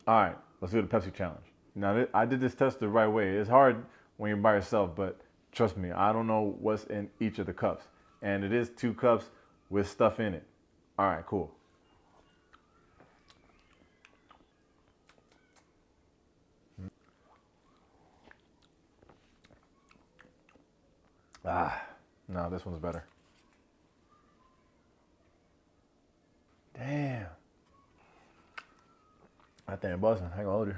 All right, let's do the Pepsi challenge. Now, I did this test the right way. It's hard when you're by yourself, but trust me, I don't know what's in each of the cups. And it is 2 cups with stuff in it. All right, cool. No, this one's better. Damn. That thing buzzing. I ain't gonna hold you.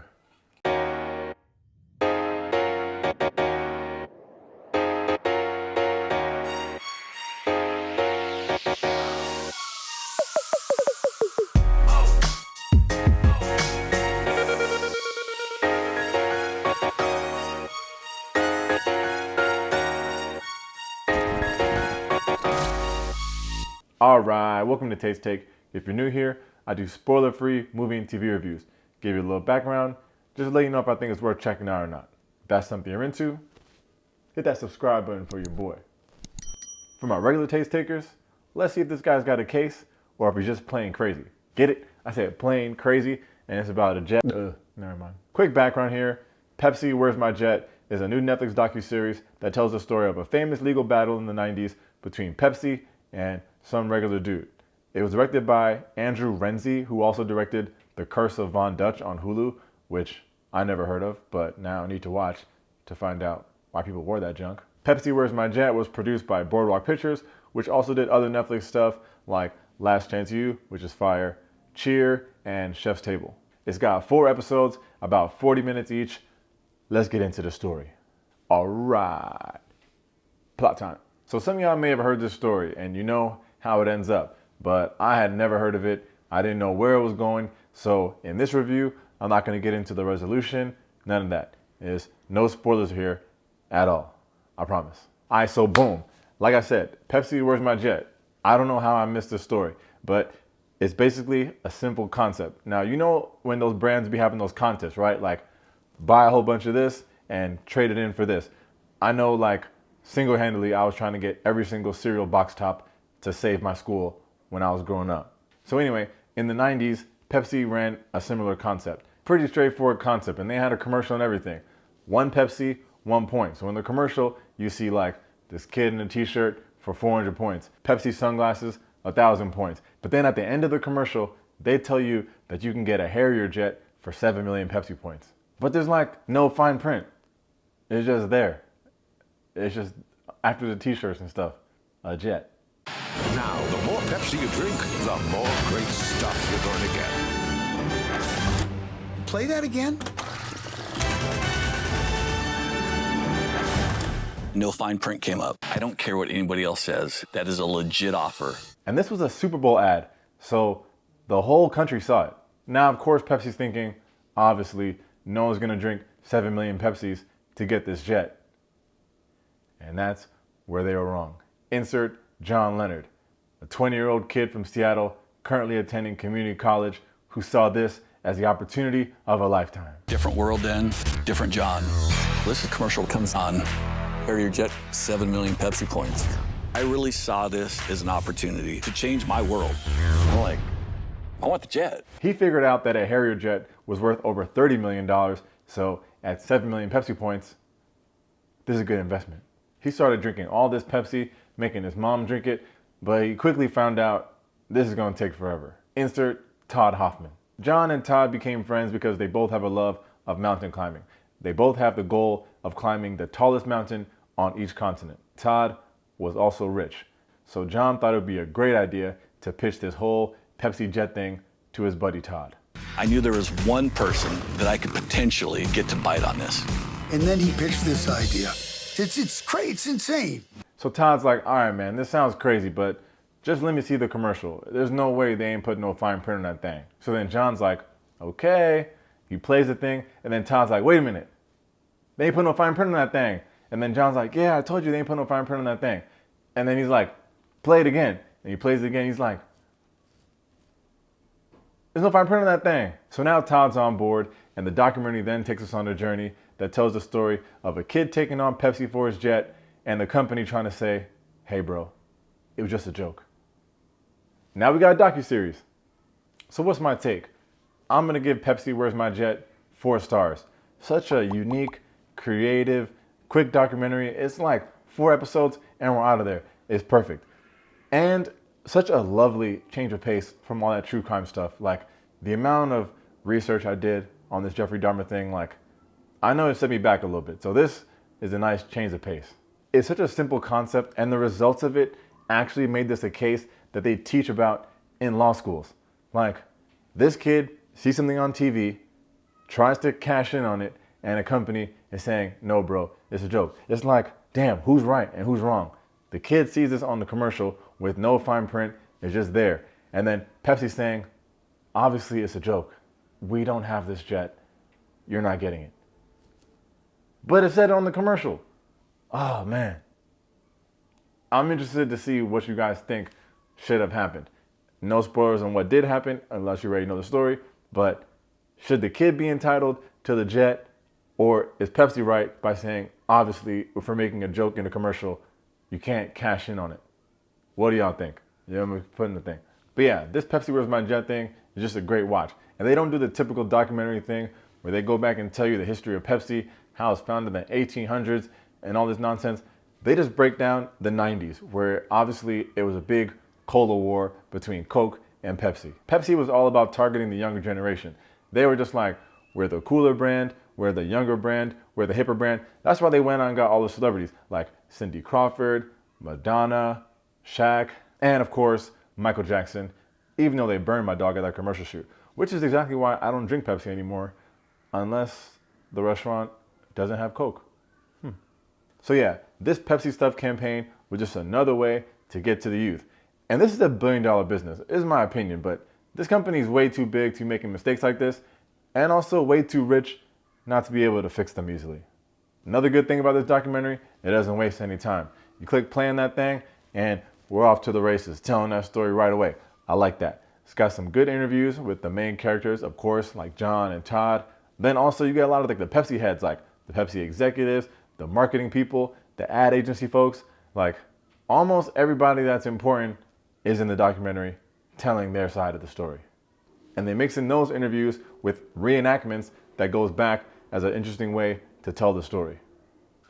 All right, welcome to Taste Take. If you're new here, I do spoiler-free movie and TV reviews. Give you a little background, just to let you know if I think it's worth checking out or not. If that's something you're into, hit that subscribe button for your boy. For my regular taste takers, let's see if this guy's got a case or if he's just playing crazy. Get it? I said plain crazy, and it's about a jet. Never mind. Quick background here. Pepsi, Where's My Jet is a new Netflix docuseries that tells the story of a famous legal battle in the 90s between Pepsi and some regular dude. It was directed by Andrew Renzi, who also directed The Curse of Von Dutch on Hulu, which I never heard of, but now I need to watch to find out why people wore that junk. Pepsi Where's My Jet was produced by Boardwalk Pictures, which also did other Netflix stuff like Last Chance U, which is fire, Cheer, and Chef's Table. It's got 4 episodes, about 40 minutes each. Let's get into the story. All right, plot time. So some of y'all may have heard this story and you know how it ends up, but I had never heard of it. I didn't know where it was going. So in this review, I'm not gonna get into the resolution, none of that. There's no spoilers here at all, I promise. All right, so boom. Like I said, Pepsi Where's My Jet? I don't know how I missed this story, but it's basically a simple concept. Now, you know when those brands be having those contests, right? Like buy a whole bunch of this and trade it in for this. I know like single-handedly, I was trying to get every single cereal box top to save my school when I was growing up. So anyway, in the 90s, Pepsi ran a similar concept. Pretty straightforward concept, and they had a commercial and everything. 1 Pepsi, 1 point. So in the commercial, you see like this kid in a t-shirt for 400 points. Pepsi sunglasses, 1,000 points. But then at the end of the commercial, they tell you that you can get a Harrier Jet for 7 million Pepsi points. But there's like no fine print. It's just there. It's just after the t-shirts and stuff, a jet. Now, the more Pepsi you drink, the more great stuff you're going to get. Play that again? No fine print came up. I don't care what anybody else says. That is a legit offer. And this was a Super Bowl ad, so the whole country saw it. Now, of course, Pepsi's thinking, obviously, no one's gonna drink 7 million Pepsis to get this jet. And that's where they were wrong. Insert John Leonard, a 20-year-old kid from Seattle, currently attending community college, who saw this as the opportunity of a lifetime. Different world then, different John. This commercial comes on. Harrier Jet, 7 million Pepsi points. I really saw this as an opportunity to change my world. I'm like, I want the jet. He figured out that a Harrier Jet was worth over $30 million, so at 7 million Pepsi points, this is a good investment. He started drinking all this Pepsi, making his mom drink it, but he quickly found out this is gonna take forever. Insert Todd Hoffman. John and Todd became friends because they both have a love of mountain climbing. They both have the goal of climbing the tallest mountain on each continent. Todd was also rich, so John thought it would be a great idea to pitch this whole Pepsi Jet thing to his buddy Todd. I knew there was one person that I could potentially get to bite on this. And then he pitched this idea. It's crazy, it's insane. So Todd's like, all right, man, this sounds crazy, but just let me see the commercial. There's no way they ain't put no fine print on that thing. So then John's like, okay. He plays the thing, and then Todd's like, wait a minute. They ain't put no fine print on that thing. And then John's like, yeah, I told you they ain't put no fine print on that thing. And then he's like, play it again. And he plays it again. He's like, there's no fine print on that thing. So now Todd's on board, and the documentary then takes us on a journey that tells the story of a kid taking on Pepsi for his jet and the company trying to say, hey bro, it was just a joke. Now we got a docuseries. So what's my take? I'm gonna give Pepsi Where's My Jet 4 stars. Such a unique, creative, quick documentary. It's like 4 episodes and we're out of there. It's perfect. And such a lovely change of pace from all that true crime stuff. Like the amount of research I did on this Jeffrey Dahmer thing, like I know it set me back a little bit. So this is a nice change of pace. It's such a simple concept and the results of it actually made this a case that they teach about in law schools. Like this kid sees something on TV, tries to cash in on it, and a company is saying, no, bro, it's a joke. It's like, damn, who's right and who's wrong? The kid sees this on the commercial with no fine print, it's just there. And then Pepsi's saying, obviously it's a joke. We don't have this jet. You're not getting it. But it said it on the commercial. Oh man. I'm interested to see what you guys think should have happened. No spoilers on what did happen, unless you already know the story, but should the kid be entitled to the jet, or is Pepsi right by saying, obviously, if we're making a joke in a commercial, you can't cash in on it? What do y'all think? You know, I'm putting the thing. But yeah, this Pepsi Where's My Jet thing is just a great watch. And they don't do the typical documentary thing where they go back and tell you the history of Pepsi, how it's founded in the 1800s, and all this nonsense. They just break down the 90s, where obviously it was a big cola war between Coke and Pepsi. Pepsi was all about targeting the younger generation. They were just like, we're the cooler brand, we're the younger brand, we're the hipper brand. That's why they went on and got all the celebrities like Cindy Crawford, Madonna, Shaq, and of course, Michael Jackson, even though they burned my dog at that commercial shoot, which is exactly why I don't drink Pepsi anymore unless the restaurant doesn't have Coke. So yeah, this Pepsi Stuff campaign was just another way to get to the youth. And this is $1 billion business, is my opinion, but this company is way too big to be making mistakes like this, and also way too rich not to be able to fix them easily. Another good thing about this documentary, it doesn't waste any time. You click play on that thing, and we're off to the races, telling that story right away. I like that. It's got some good interviews with the main characters, of course, like John and Todd. Then also you get a lot of like the Pepsi heads, like the Pepsi executives, the marketing people, the ad agency folks. Like almost everybody that's important is in the documentary telling their side of the story. And they mix in those interviews with reenactments that goes back as an interesting way to tell the story.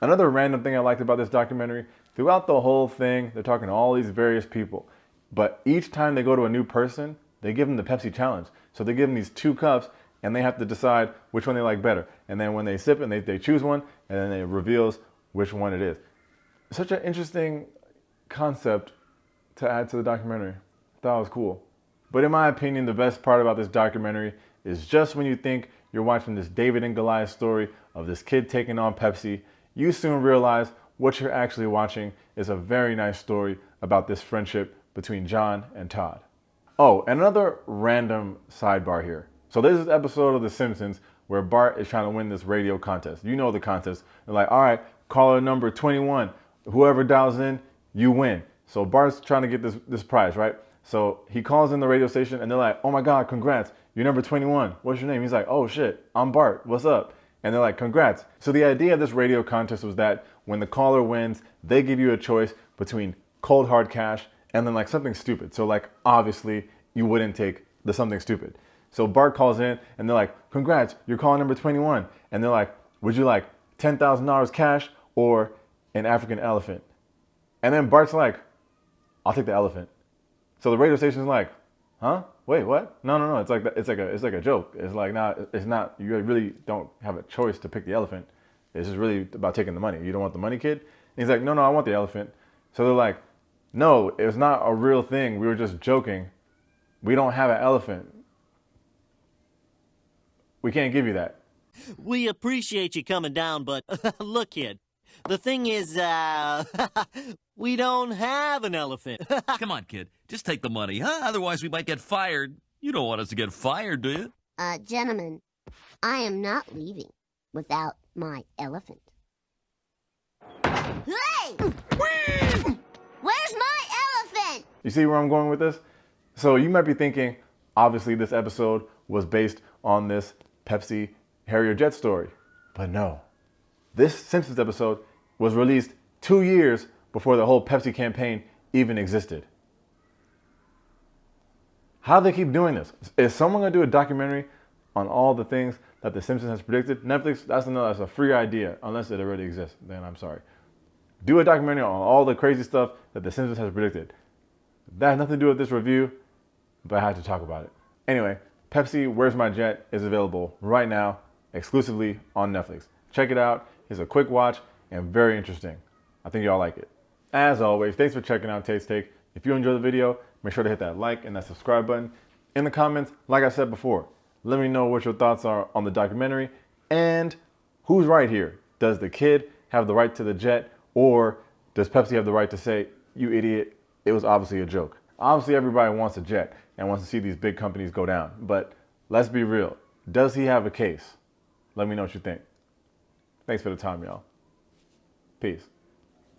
Another random thing I liked about this documentary, throughout the whole thing, they're talking to all these various people. But each time they go to a new person, they give them the Pepsi challenge. So they give them these 2 cups and they have to decide which one they like better. And then when they sip it, they choose one and then it reveals which one it is. Such an interesting concept to add to the documentary. I thought it was cool. But in my opinion, the best part about this documentary is just when you think you're watching this David and Goliath story of this kid taking on Pepsi, you soon realize what you're actually watching is a very nice story about this friendship between John and Todd. Oh, and another random sidebar here. So there's this episode of The Simpsons where Bart is trying to win this radio contest. You know the contest. They're like, all right, caller number 21. Whoever dials in, you win. So Bart's trying to get this prize, right? So he calls in the radio station and they're like, oh my God, congrats. You're number 21. What's your name? He's like, oh shit, I'm Bart. What's up? And they're like, congrats. So the idea of this radio contest was that when the caller wins, they give you a choice between cold hard cash and then like something stupid. So like, obviously you wouldn't take the something stupid. So Bart calls in and they're like, congrats, you're calling number 21. And they're like, would you like $10,000 cash or an African elephant? And then Bart's like, I'll take the elephant. So the radio station's like, huh? Wait, what? No. It's like a joke. It's like, it's not. You really don't have a choice to pick the elephant. It's just really about taking the money. You don't want the money, kid? And he's like, no, I want the elephant. So they're like, no, it's not a real thing. We were just joking. We don't have an elephant. We can't give you that. We appreciate you coming down, but look, kid. The thing is, we don't have an elephant. Come on, kid. Just take the money, huh? Otherwise, we might get fired. You don't want us to get fired, do you? Gentlemen, I am not leaving without my elephant. Hey! Where's my elephant? You see where I'm going with this? So you might be thinking, obviously this episode was based on this Pepsi Harrier Jet story. But no. This Simpsons episode was released 2 years before the whole Pepsi campaign even existed. How do they keep doing this? Is someone going to do a documentary on all the things that The Simpsons has predicted. Netflix, that's a free idea, unless it already exists. Then I'm sorry. Do a documentary on all the crazy stuff that The Simpsons has predicted. That has nothing to do with this review, but I had to talk about it. Anyway, Pepsi Where's My Jet is available right now, exclusively on Netflix. Check it out. It's a quick watch and very interesting. I think y'all like it. As always, thanks for checking out Tate's Take. If you enjoyed the video, make sure to hit that like and that subscribe button. In the comments, like I said before, let me know what your thoughts are on the documentary and who's right here. Does the kid have the right to the jet, or does Pepsi have the right to say, you idiot, it was obviously a joke? Obviously everybody wants a jet and wants to see these big companies go down, but let's be real. Does he have a case? Let me know what you think. Thanks for the time, y'all. Peace.